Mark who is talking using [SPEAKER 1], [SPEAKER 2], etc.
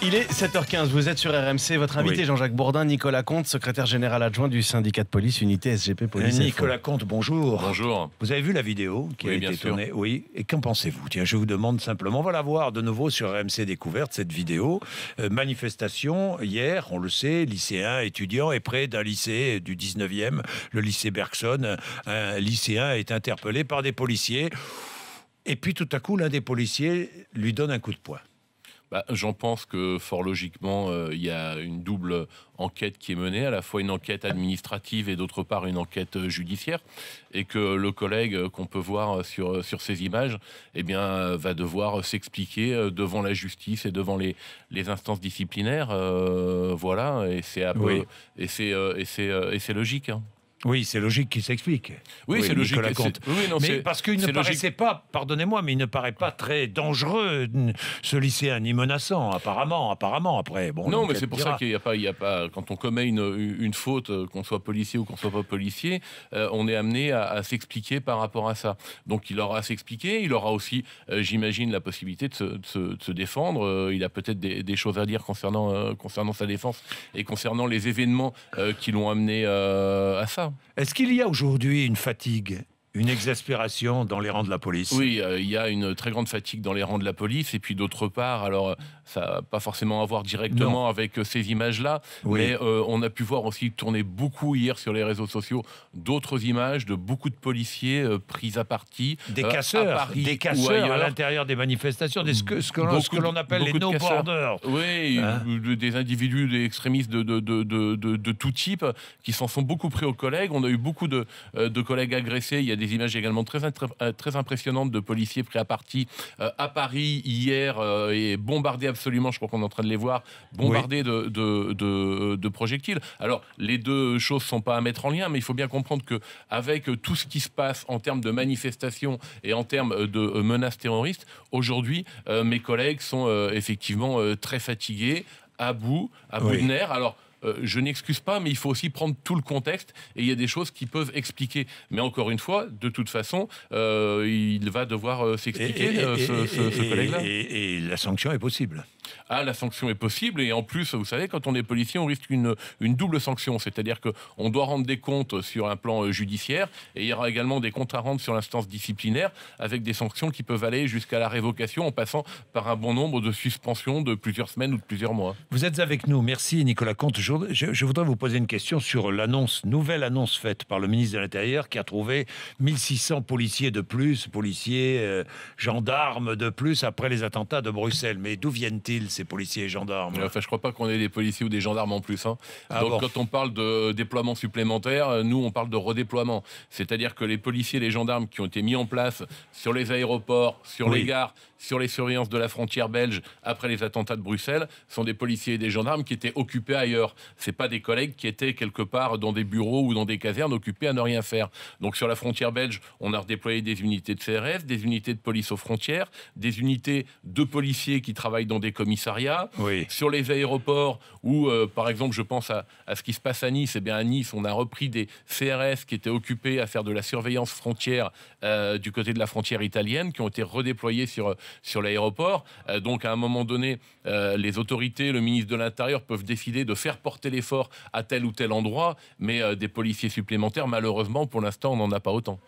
[SPEAKER 1] Il est 7h15, vous êtes sur RMC. Votre invité,
[SPEAKER 2] Oui.
[SPEAKER 1] Jean-Jacques Bourdin, Nicolas Comte, secrétaire général adjoint du syndicat de police, unité SGP Police.
[SPEAKER 2] Nicolas Comte, bonjour.
[SPEAKER 3] Bonjour.
[SPEAKER 2] Vous avez vu la vidéo qui a
[SPEAKER 3] Oui,
[SPEAKER 2] été
[SPEAKER 3] bien sûr.
[SPEAKER 2] tournée? Oui. Et qu'en pensez-vous? Tiens, je vous demande simplement, on va la voir de nouveau sur RMC Découverte, cette vidéo. Manifestation, hier, on le sait, lycéens, étudiants, et près d'un lycée du 19e, le lycée Bergson, un lycéen est interpellé par des policiers. Et puis tout à coup, l'un des policiers lui donne un coup de poing.
[SPEAKER 3] J'en pense que fort logiquement, il y a une double enquête qui est menée, à la fois une enquête administrative et d'autre part une enquête judiciaire, et que le collègue qu'on peut voir sur ces images va devoir s'expliquer devant la justice et devant les instances disciplinaires. Voilà, et c'est un peu,
[SPEAKER 2] Oui.
[SPEAKER 3] et c'est logique. Hein.
[SPEAKER 2] Oui, c'est logique qu'il s'explique.
[SPEAKER 3] Oui, c'est logique.
[SPEAKER 2] Nicolas Comte. Mais parce qu'il ne paraissait pas, pardonnez-moi, mais il ne paraît pas très dangereux, ce lycéen, ni menaçant, apparemment, après. Bon,
[SPEAKER 3] non, mais c'est pour ça qu'il n'y a pas, quand on commet une faute, qu'on soit policier ou qu'on soit pas policier, on est amené à s'expliquer par rapport à ça. Donc il aura à s'expliquer, il aura aussi, j'imagine, la possibilité de se défendre. Il a peut-être des choses à dire concernant sa défense et concernant les événements qui l'ont amené à ça.
[SPEAKER 2] Est-ce qu'il y a aujourd'hui une fatigue, une exaspération dans les rangs de la police?
[SPEAKER 3] Oui, il y a une très grande fatigue dans les rangs de la police. Et puis d'autre part, alors ça n'a pas forcément à voir directement avec ces images-là, mais on a pu voir aussi tourner beaucoup hier sur les réseaux sociaux d'autres images de beaucoup de policiers pris à partie.
[SPEAKER 2] Des casseurs, à l'intérieur des manifestations, ce que l'on appelle les no-borders.
[SPEAKER 3] Oui, des individus, des extrémistes de tout type qui s'en sont beaucoup pris aux collègues. On a eu beaucoup de collègues agressés. Il y a des images également très impressionnantes de policiers pris à partie à Paris hier et bombardés absolument, je crois qu'on est en train de les voir, bombardés de projectiles. Alors, les deux choses ne sont pas à mettre en lien, mais il faut bien comprendre qu'avec tout ce qui se passe en termes de manifestations et en termes de menaces terroristes, aujourd'hui, mes collègues sont effectivement très fatigués, à bout de nerfs. Alors, je n'excuse pas, mais il faut aussi prendre tout le contexte et il y a des choses qui peuvent expliquer. Mais encore une fois, de toute façon, il va devoir s'expliquer, ce collègue-là.
[SPEAKER 2] Et la sanction est possible.
[SPEAKER 3] Ah, la sanction est possible et en plus, vous savez, quand on est policier, on risque une double sanction. C'est-à-dire qu'on doit rendre des comptes sur un plan judiciaire et il y aura également des comptes à rendre sur l'instance disciplinaire avec des sanctions qui peuvent aller jusqu'à la révocation en passant par un bon nombre de suspensions de plusieurs semaines ou de plusieurs mois.
[SPEAKER 2] Vous êtes avec nous. Merci Nicolas Comte. Je voudrais vous poser une question sur nouvelle annonce faite par le ministre de l'Intérieur qui a trouvé 1600 policiers de plus, gendarmes de plus après les attentats de Bruxelles. Mais d'où viennent-ils ces policiers et gendarmes?
[SPEAKER 3] Enfin, je crois pas qu'on ait des policiers ou des gendarmes en plus. Hein. Donc, quand on parle de déploiement supplémentaire, nous, on parle de redéploiement. C'est-à-dire que les policiers et les gendarmes qui ont été mis en place sur les aéroports, sur les gares, sur les surveillances de la frontière belge après les attentats de Bruxelles, sont des policiers et des gendarmes qui étaient occupés ailleurs. C'est pas des collègues qui étaient quelque part dans des bureaux ou dans des casernes occupés à ne rien faire. Donc, sur la frontière belge, on a redéployé des unités de CRS, des unités de police aux frontières, des unités de policiers qui travaillent dans des commissariats. Sur les aéroports où, par exemple, je pense à ce qui se passe à Nice. Eh bien, à Nice, on a repris des CRS qui étaient occupés à faire de la surveillance frontière du côté de la frontière italienne, qui ont été redéployés sur l'aéroport. Donc, à un moment donné, les autorités, le ministre de l'Intérieur peuvent décider de faire porter l'effort à tel ou tel endroit, mais des policiers supplémentaires, malheureusement, pour l'instant, on n'en a pas autant.